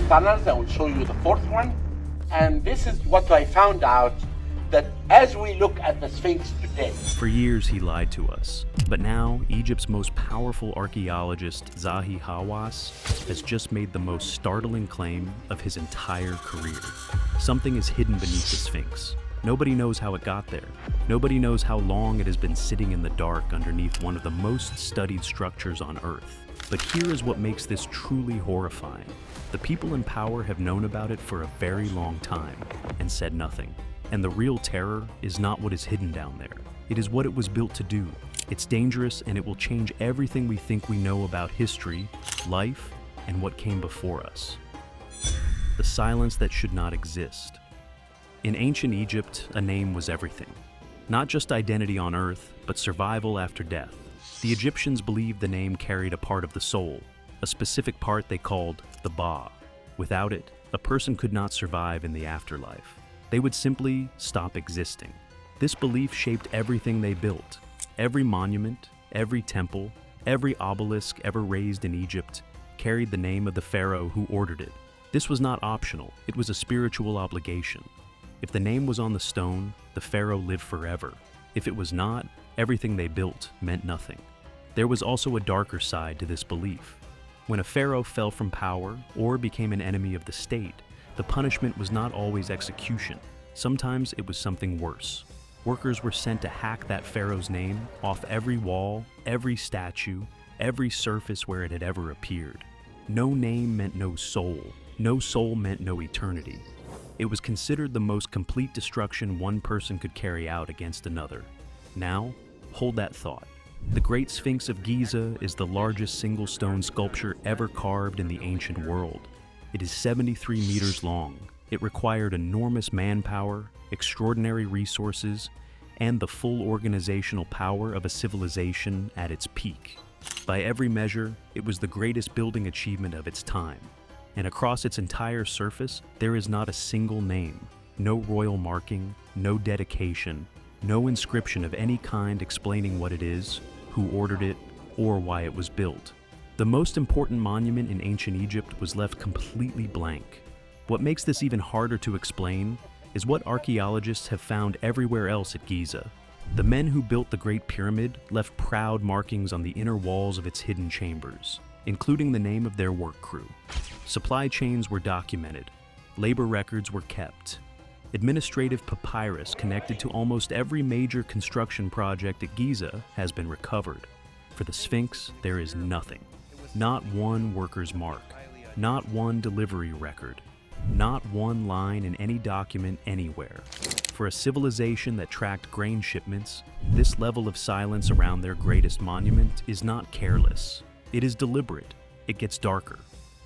tunnels. I will show you the fourth one. And this is what I found out, that as we look at the Sphinx today. For years he lied to us, but now Egypt's most powerful archaeologist, Zahi Hawass, has just made the most startling claim of his entire career. Something is hidden beneath the Sphinx. Nobody knows how it got there. Nobody knows how long it has been sitting in the dark underneath one of the most studied structures on Earth. But here is what makes this truly horrifying. The people in power have known about it for a very long time and said nothing. And the real terror is not what is hidden down there. It is what it was built to do. It's dangerous, and it will change everything we think we know about history, life, and what came before us. The silence that should not exist. In ancient Egypt, a name was everything. Not just identity on Earth, but survival after death. The Egyptians believed the name carried a part of the soul, a specific part they called the Ba. Without it, a person could not survive in the afterlife. They would simply stop existing. This belief shaped everything they built. Every monument, every temple, every obelisk ever raised in Egypt carried the name of the pharaoh who ordered it. This was not optional, it was a spiritual obligation. If the name was on the stone, the pharaoh lived forever. If it was not, everything they built meant nothing. There was also a darker side to this belief. When a pharaoh fell from power or became an enemy of the state, the punishment was not always execution. Sometimes it was something worse. Workers were sent to hack that pharaoh's name off every wall, every statue, every surface where it had ever appeared. No name meant no soul. No soul meant no eternity. It was considered the most complete destruction one person could carry out against another. Now, hold that thought. The Great Sphinx of Giza is the largest single stone sculpture ever carved in the ancient world. It is 73 meters long. It required enormous manpower, extraordinary resources, and the full organizational power of a civilization at its peak. By every measure, it was the greatest building achievement of its time. And across its entire surface, there is not a single name, no royal marking, no dedication, no inscription of any kind explaining what it is, who ordered it, or why it was built. The most important monument in ancient Egypt was left completely blank. What makes this even harder to explain is what archaeologists have found everywhere else at Giza. The men who built the Great Pyramid left proud markings on the inner walls of its hidden chambers, including the name of their work crew. Supply chains were documented. Labor records were kept. Administrative papyrus connected to almost every major construction project at Giza has been recovered. For the Sphinx, there is nothing. Not one worker's mark. Not one delivery record. Not one line in any document anywhere. For a civilization that tracked grain shipments, this level of silence around their greatest monument is not careless. It is deliberate. It gets darker.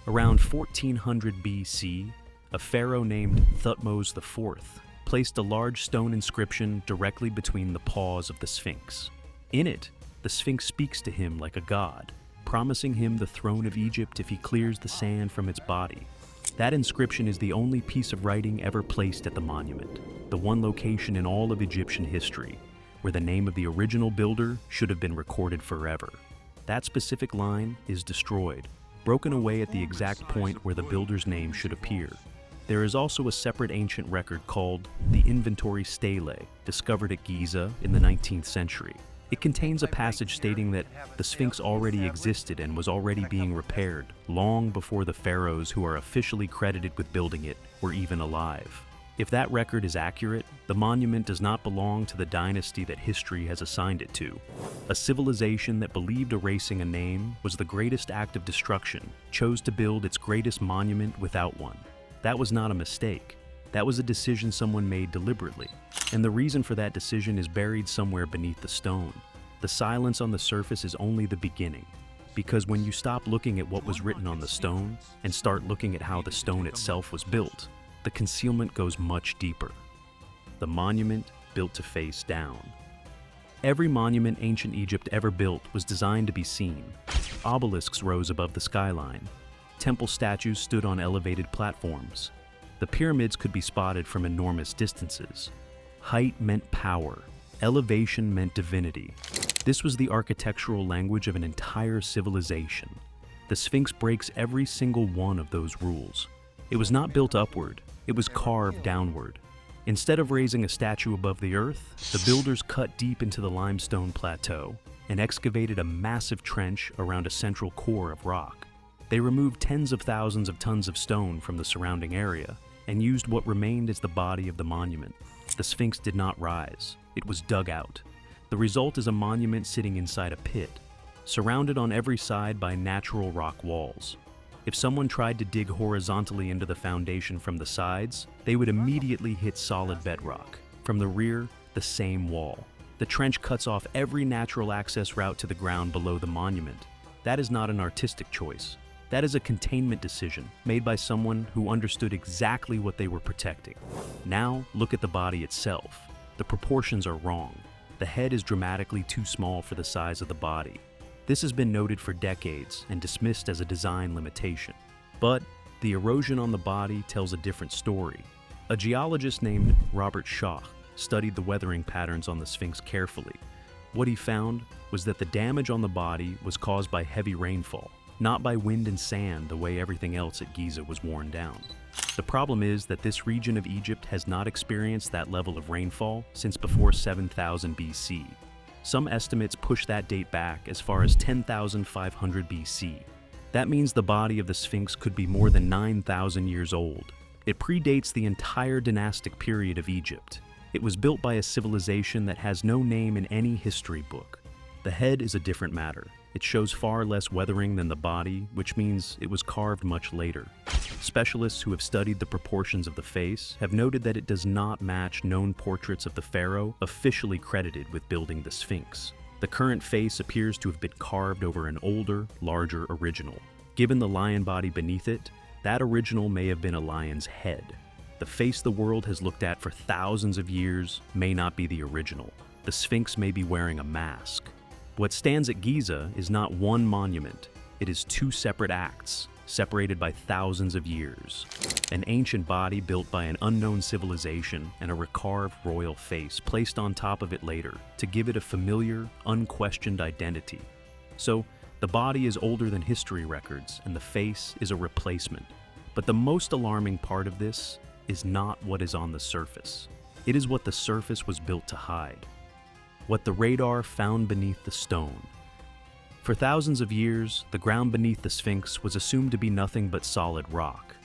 Around 1400 BC, a pharaoh named Thutmose IV placed a large stone inscription directly between the paws of the Sphinx. In it, the Sphinx speaks to him like a god, promising him the throne of Egypt if he clears the sand from its body. That inscription is the only piece of writing ever placed at the monument, the one location in all of Egyptian history where the name of the original builder should have been recorded forever. That specific line is destroyed, broken away at the exact point where the builder's name should appear. There is also a separate ancient record called the Inventory Stele, discovered at Giza in the 19th century. It contains a passage stating that the Sphinx already existed and was already being repaired long before the pharaohs who are officially credited with building it were even alive. If that record is accurate, the monument does not belong to the dynasty that history has assigned it to. A civilization that believed erasing a name was the greatest act of destruction chose to build its greatest monument without one. That was not a mistake. That was a decision someone made deliberately. And the reason for that decision is buried somewhere beneath the stone. The silence on the surface is only the beginning. Because when you stop looking at what was written on the stone and start looking at how the stone itself was built, the concealment goes much deeper. The monument built to face down. Every monument ancient Egypt ever built was designed to be seen. Obelisks rose above the skyline. Temple statues stood on elevated platforms. The pyramids could be spotted from enormous distances. Height meant power. Elevation meant divinity. This was the architectural language of an entire civilization. The Sphinx breaks every single one of those rules. It was not built upward, it was carved downward. Instead of raising a statue above the earth, the builders cut deep into the limestone plateau and excavated a massive trench around a central core of rock. They removed tens of thousands of tons of stone from the surrounding area and used what remained as the body of the monument. The Sphinx did not rise, it was dug out. The result is a monument sitting inside a pit, surrounded on every side by natural rock walls. If someone tried to dig horizontally into the foundation from the sides, they would immediately hit solid bedrock. From the rear, the same wall. The trench cuts off every natural access route to the ground below the monument. That is not an artistic choice. That is a containment decision made by someone who understood exactly what they were protecting. Now, look at the body itself. The proportions are wrong. The head is dramatically too small for the size of the body. This has been noted for decades and dismissed as a design limitation. But the erosion on the body tells a different story. A geologist named Robert Schoch studied the weathering patterns on the Sphinx carefully. What he found was that the damage on the body was caused by heavy rainfall, not by wind and sand the way everything else at Giza was worn down. The problem is that this region of Egypt has not experienced that level of rainfall since before 7000 BC. Some estimates push that date back as far as 10,500 BC. That means the body of the Sphinx could be more than 9,000 years old. It predates the entire dynastic period of Egypt. It was built by a civilization that has no name in any history book. The head is a different matter. It shows far less weathering than the body, which means it was carved much later. Specialists who have studied the proportions of the face have noted that it does not match known portraits of the pharaoh officially credited with building the Sphinx. The current face appears to have been carved over an older, larger original. Given the lion body beneath it, that original may have been a lion's head. The face the world has looked at for thousands of years may not be the original. The Sphinx may be wearing a mask. What stands at Giza is not one monument, it is two separate acts, separated by thousands of years. An ancient body built by an unknown civilization and a recarved royal face placed on top of it later to give it a familiar, unquestioned identity. So, the body is older than history records and the face is a replacement. But the most alarming part of this is not what is on the surface. It is what the surface was built to hide. What the radar found beneath the stone. For thousands of years, the ground beneath the Sphinx was assumed to be nothing but solid rock.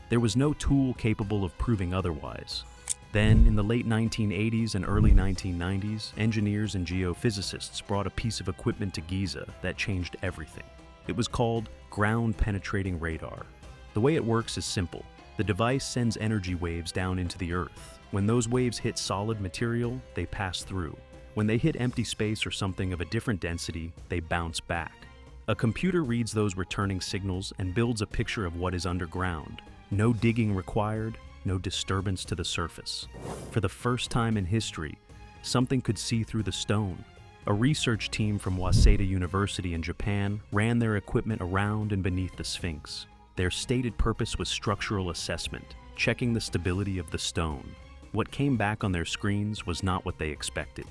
There was no tool capable of proving otherwise. Then, in the late 1980s and early 1990s, engineers and geophysicists brought a piece of equipment to Giza that changed everything. It was called ground-penetrating radar. The way it works is simple. The device sends energy waves down into the earth. When those waves hit solid material, they pass through. When they hit empty space or something of a different density, they bounce back. A computer reads those returning signals and builds a picture of what is underground. No digging required, no disturbance to the surface. For the first time in history, something could see through the stone. A research team from Waseda University in Japan ran their equipment around and beneath the Sphinx. Their stated purpose was structural assessment, checking the stability of the stone. What came back on their screens was not what they expected.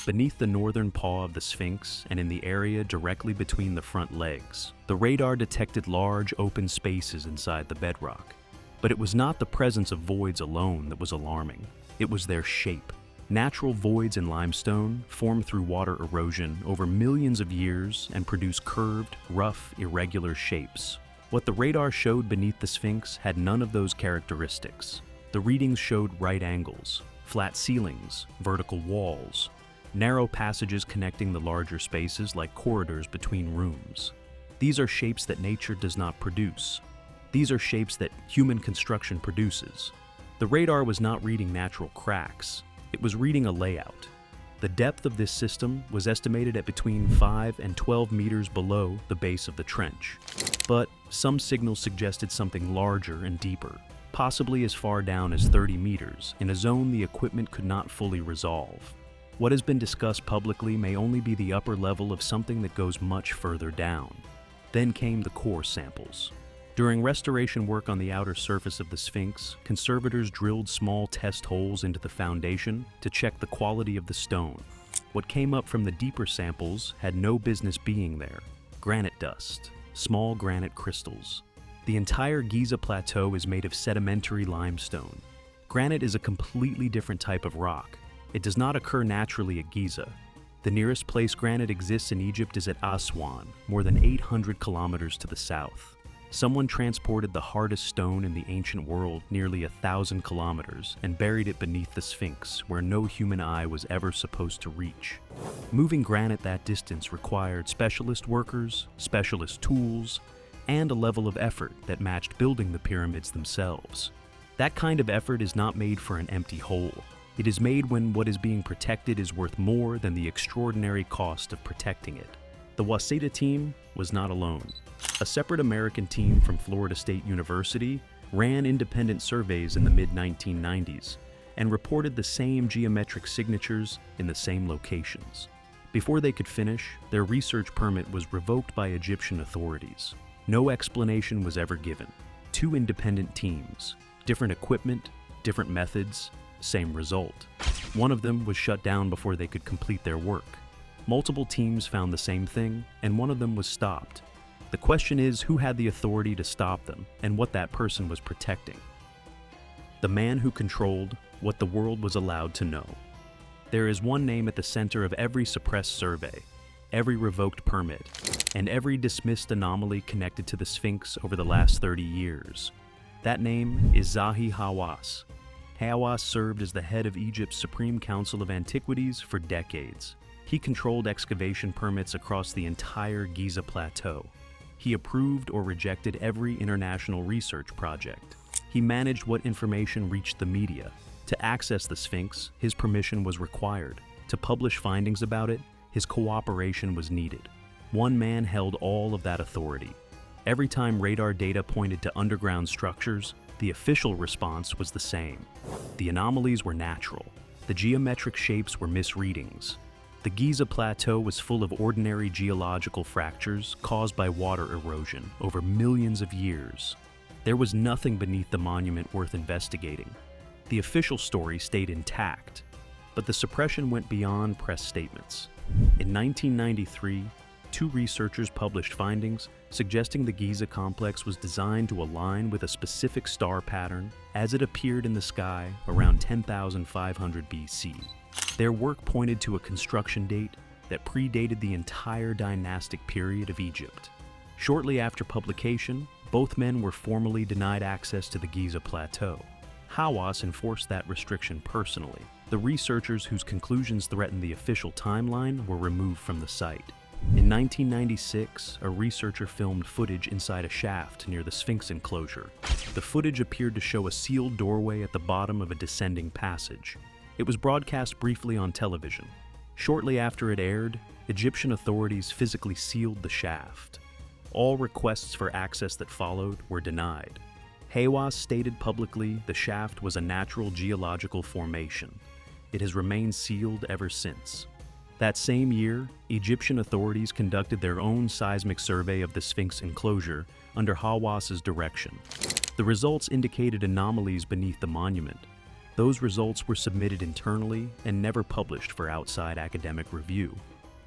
Beneath the northern paw of the Sphinx and in the area directly between the front legs, the radar detected large open spaces inside the bedrock. But it was not the presence of voids alone that was alarming. It was their shape. Natural voids in limestone form through water erosion over millions of years and produce curved, rough, irregular shapes. What the radar showed beneath the Sphinx had none of those characteristics. The readings showed right angles, flat ceilings, vertical walls, narrow passages connecting the larger spaces like corridors between rooms. These are shapes that nature does not produce. These are shapes that human construction produces. The radar was not reading natural cracks, it was reading a layout. The depth of this system was estimated at between 5 and 12 meters below the base of the trench. But some signals suggested something larger and deeper, possibly as far down as 30 meters, in a zone the equipment could not fully resolve. What has been discussed publicly may only be the upper level of something that goes much further down. Then came the core samples. During restoration work on the outer surface of the Sphinx, conservators drilled small test holes into the foundation to check the quality of the stone. What came up from the deeper samples had no business being there. Granite dust, small granite crystals. The entire Giza Plateau is made of sedimentary limestone. Granite is a completely different type of rock. It does not occur naturally at Giza. The nearest place granite exists in Egypt is at Aswan, more than 800 kilometers to the south. Someone transported the hardest stone in the ancient world nearly 1,000 kilometers and buried it beneath the Sphinx, where no human eye was ever supposed to reach. Moving granite that distance required specialist workers, specialist tools, and a level of effort that matched building the pyramids themselves. That kind of effort is not made for an empty hole. It is made when what is being protected is worth more than the extraordinary cost of protecting it. The Waseda team was not alone. A separate American team from Florida State University ran independent surveys in the mid-1990s and reported the same geometric signatures in the same locations. Before they could finish, their research permit was revoked by Egyptian authorities. No explanation was ever given. Two independent teams, different equipment, different methods, same result. One of them was shut down before they could complete their work. Multiple teams found the same thing, and one of them was stopped. The question is who had the authority to stop them and what that person was protecting. The man who controlled what the world was allowed to know. There is one name at the center of every suppressed survey, every revoked permit, and every dismissed anomaly connected to the Sphinx over the last 30 years. That name is Zahi Hawass. Hawass served as the head of Egypt's Supreme Council of Antiquities for decades. He controlled excavation permits across the entire Giza Plateau. He approved or rejected every international research project. He managed what information reached the media. To access the Sphinx, his permission was required. To publish findings about it, his cooperation was needed. One man held all of that authority. Every time radar data pointed to underground structures, the official response was the same. The anomalies were natural. The geometric shapes were misreadings. The Giza Plateau was full of ordinary geological fractures caused by water erosion over millions of years. There was nothing beneath the monument worth investigating. The official story stayed intact, but the suppression went beyond press statements. In 1993, two researchers published findings suggesting the Giza complex was designed to align with a specific star pattern as it appeared in the sky around 10,500 BC. Their work pointed to a construction date that predated the entire dynastic period of Egypt. Shortly after publication, both men were formally denied access to the Giza Plateau. Hawass enforced that restriction personally. The researchers whose conclusions threatened the official timeline were removed from the site. In 1996, a researcher filmed footage inside a shaft near the Sphinx enclosure. The footage appeared to show a sealed doorway at the bottom of a descending passage. It was broadcast briefly on television. Shortly after it aired, Egyptian authorities physically sealed the shaft. All requests for access that followed were denied. Hawass stated publicly the shaft was a natural geological formation. It has remained sealed ever since. That same year, Egyptian authorities conducted their own seismic survey of the Sphinx enclosure under Hawass's direction. The results indicated anomalies beneath the monument. Those results were submitted internally and never published for outside academic review.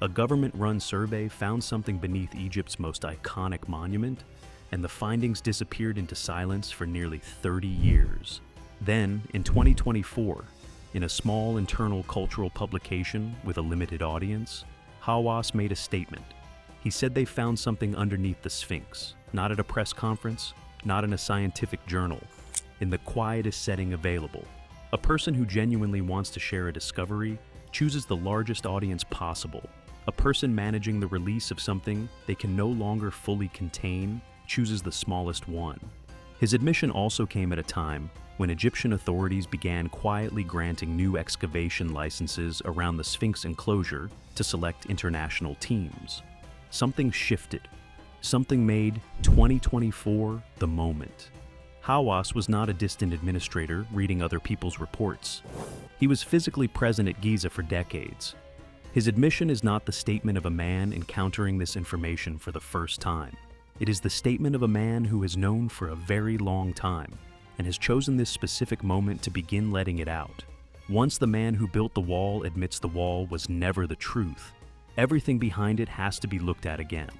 A government-run survey found something beneath Egypt's most iconic monument, and the findings disappeared into silence for nearly 30 years. Then, in 2024, in a small internal cultural publication with a limited audience, Hawass made a statement. He said they found something underneath the Sphinx, not at a press conference, not in a scientific journal, in the quietest setting available. A person who genuinely wants to share a discovery chooses the largest audience possible. A person managing the release of something they can no longer fully contain chooses the smallest one. His admission also came at a time when Egyptian authorities began quietly granting new excavation licenses around the Sphinx enclosure to select international teams. Something shifted. Something made 2024 the moment. Hawass was not a distant administrator reading other people's reports. He was physically present at Giza for decades. His admission is not the statement of a man encountering this information for the first time. It is the statement of a man who has known for a very long time and has chosen this specific moment to begin letting it out. Once the man who built the wall admits the wall was never the truth, everything behind it has to be looked at again.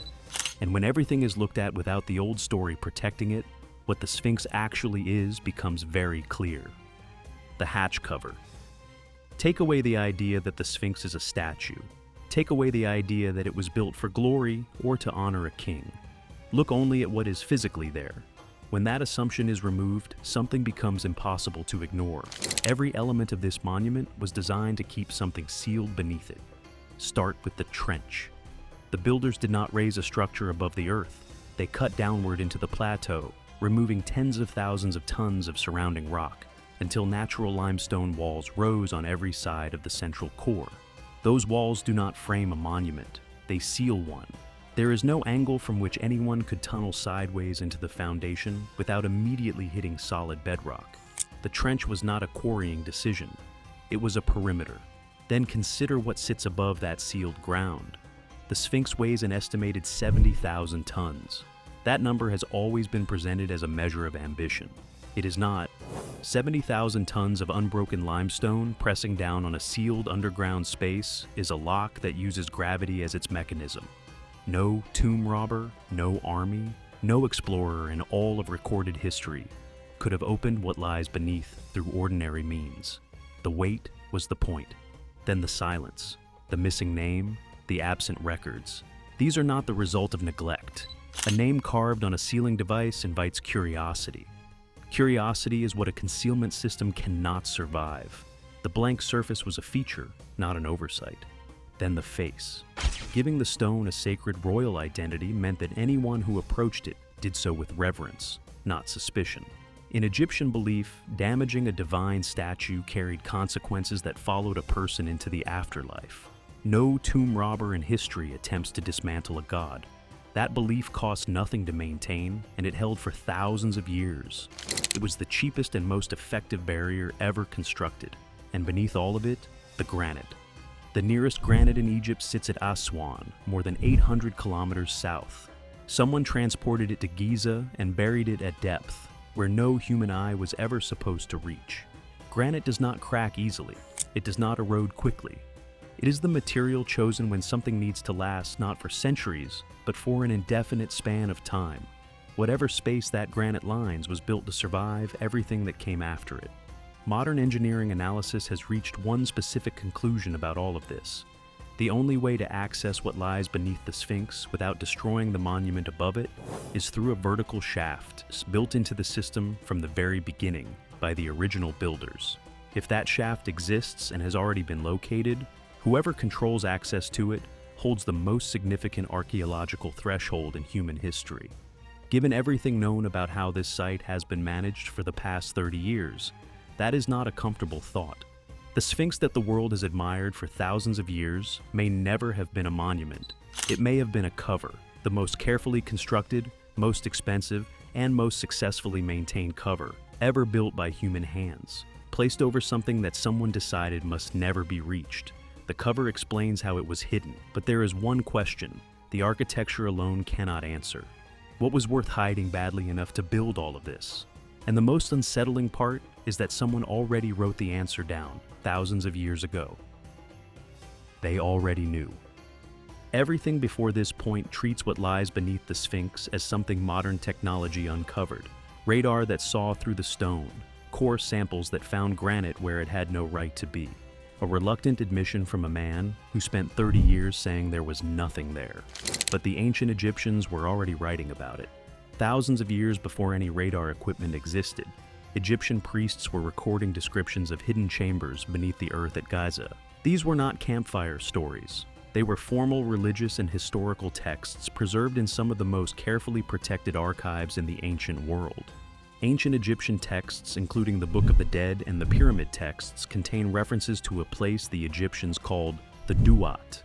And when everything is looked at without the old story protecting it, what the Sphinx actually is becomes very clear. The hatch cover. Take away the idea that the Sphinx is a statue. Take away the idea that it was built for glory or to honor a king. Look only at what is physically there. When that assumption is removed, something becomes impossible to ignore. Every element of this monument was designed to keep something sealed beneath it. Start with the trench. The builders did not raise a structure above the earth. They cut downward into the plateau, removing tens of thousands of tons of surrounding rock, until natural limestone walls rose on every side of the central core. Those walls do not frame a monument, they seal one. There is no angle from which anyone could tunnel sideways into the foundation without immediately hitting solid bedrock. The trench was not a quarrying decision, it was a perimeter. Then consider what sits above that sealed ground. The Sphinx weighs an estimated 70,000 tons. That number has always been presented as a measure of ambition. It is not. 70,000 tons of unbroken limestone pressing down on a sealed underground space is a lock that uses gravity as its mechanism. No tomb robber, no army, no explorer in all of recorded history could have opened what lies beneath through ordinary means. The weight was the point. Then the silence, the missing name, the absent records. These are not the result of neglect. A name carved on a sealing device invites curiosity. Curiosity is what a concealment system cannot survive. The blank surface was a feature, not an oversight. Then the face. Giving the stone a sacred royal identity meant that anyone who approached it did so with reverence, not suspicion. In Egyptian belief, damaging a divine statue carried consequences that followed a person into the afterlife. No tomb robber in history attempts to dismantle a god. That belief cost nothing to maintain, and it held for thousands of years. It was the cheapest and most effective barrier ever constructed, and beneath all of it, the granite. The nearest granite in Egypt sits at Aswan, more than 800 kilometers south. Someone transported it to Giza and buried it at depth, where no human eye was ever supposed to reach. Granite does not crack easily. It does not erode quickly. It is the material chosen when something needs to last not for centuries, but for an indefinite span of time. Whatever space that granite lines was built to survive everything that came after it. Modern engineering analysis has reached one specific conclusion about all of this. The only way to access what lies beneath the Sphinx without destroying the monument above it is through a vertical shaft built into the system from the very beginning by the original builders. If that shaft exists and has already been located, whoever controls access to it holds the most significant archaeological threshold in human history. Given everything known about how this site has been managed for the past 30 years, that is not a comfortable thought. The Sphinx that the world has admired for thousands of years may never have been a monument. It may have been a cover, the most carefully constructed, most expensive, and most successfully maintained cover ever built by human hands, placed over something that someone decided must never be reached. The cover explains how it was hidden, but there is one question the architecture alone cannot answer. What was worth hiding badly enough to build all of this? And the most unsettling part is that someone already wrote the answer down thousands of years ago. They already knew. Everything before this point treats what lies beneath the Sphinx as something modern technology uncovered. Radar that saw through the stone, core samples that found granite where it had no right to be. A reluctant admission from a man who spent 30 years saying there was nothing there. But the ancient Egyptians were already writing about it. Thousands of years before any radar equipment existed, Egyptian priests were recording descriptions of hidden chambers beneath the earth at Giza. These were not campfire stories. They were formal religious and historical texts preserved in some of the most carefully protected archives in the ancient world. Ancient Egyptian texts, including the Book of the Dead and the Pyramid texts, contain references to a place the Egyptians called the Duat.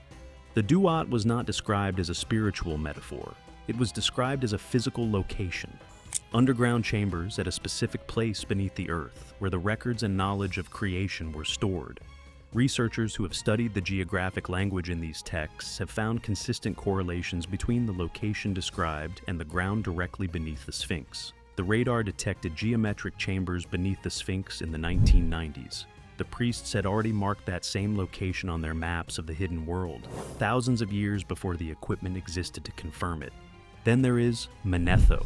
The Duat was not described as a spiritual metaphor. It was described as a physical location. Underground chambers at a specific place beneath the earth, where the records and knowledge of creation were stored. Researchers who have studied the geographic language in these texts have found consistent correlations between the location described and the ground directly beneath the Sphinx. The radar detected geometric chambers beneath the Sphinx in the 1990s. The priests had already marked that same location on their maps of the hidden world, thousands of years before the equipment existed to confirm it. Then there is Manetho,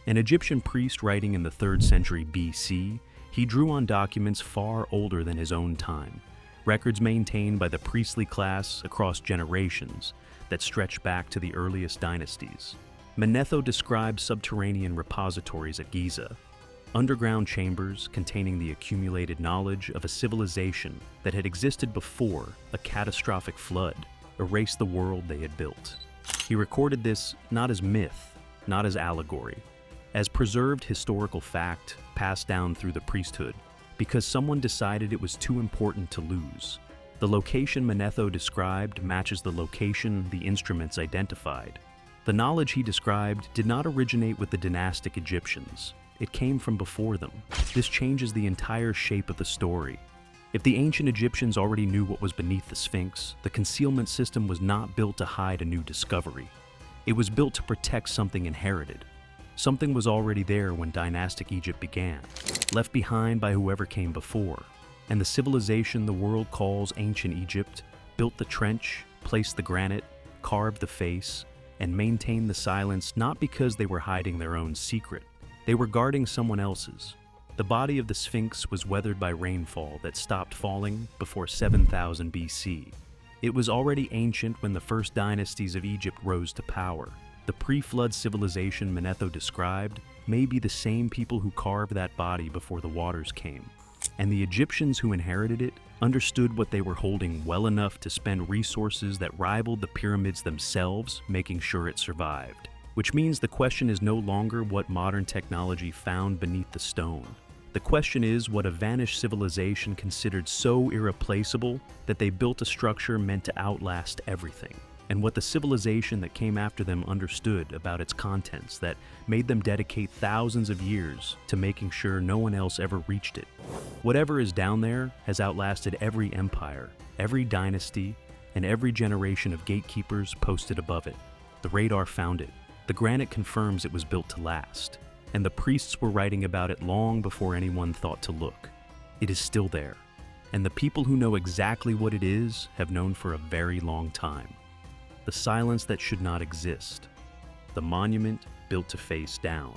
an Egyptian priest writing in the 3rd century BC. He drew on documents far older than his own time, records maintained by the priestly class across generations that stretch back to the earliest dynasties. Manetho described subterranean repositories at Giza, underground chambers containing the accumulated knowledge of a civilization that had existed before a catastrophic flood erased the world they had built. He recorded this not as myth, not as allegory, as preserved historical fact passed down through the priesthood, because someone decided it was too important to lose. The location Manetho described matches the location the instruments identified. The knowledge he described did not originate with the dynastic Egyptians. It came from before them. This changes the entire shape of the story. If the ancient Egyptians already knew what was beneath the Sphinx, the concealment system was not built to hide a new discovery. It was built to protect something inherited. Something was already there when dynastic Egypt began, left behind by whoever came before. And the civilization the world calls ancient Egypt built the trench, placed the granite, carved the face, and maintained the silence not because they were hiding their own secret. They were guarding someone else's. The body of the Sphinx was weathered by rainfall that stopped falling before 7000 BC. It was already ancient when the first dynasties of Egypt rose to power. The pre-flood civilization Manetho described may be the same people who carved that body before the waters came. And the Egyptians who inherited it understood what they were holding well enough to spend resources that rivaled the pyramids themselves, making sure it survived. Which means the question is no longer what modern technology found beneath the stone. The question is what a vanished civilization considered so irreplaceable that they built a structure meant to outlast everything, and what the civilization that came after them understood about its contents that made them dedicate thousands of years to making sure no one else ever reached it. Whatever is down there has outlasted every empire, every dynasty, and every generation of gatekeepers posted above it. The radar found it. The granite confirms it was built to last, and the priests were writing about it long before anyone thought to look. It is still there, and the people who know exactly what it is have known for a very long time. The silence that should not exist. The monument built to face down.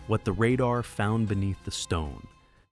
What the radar found beneath the stone.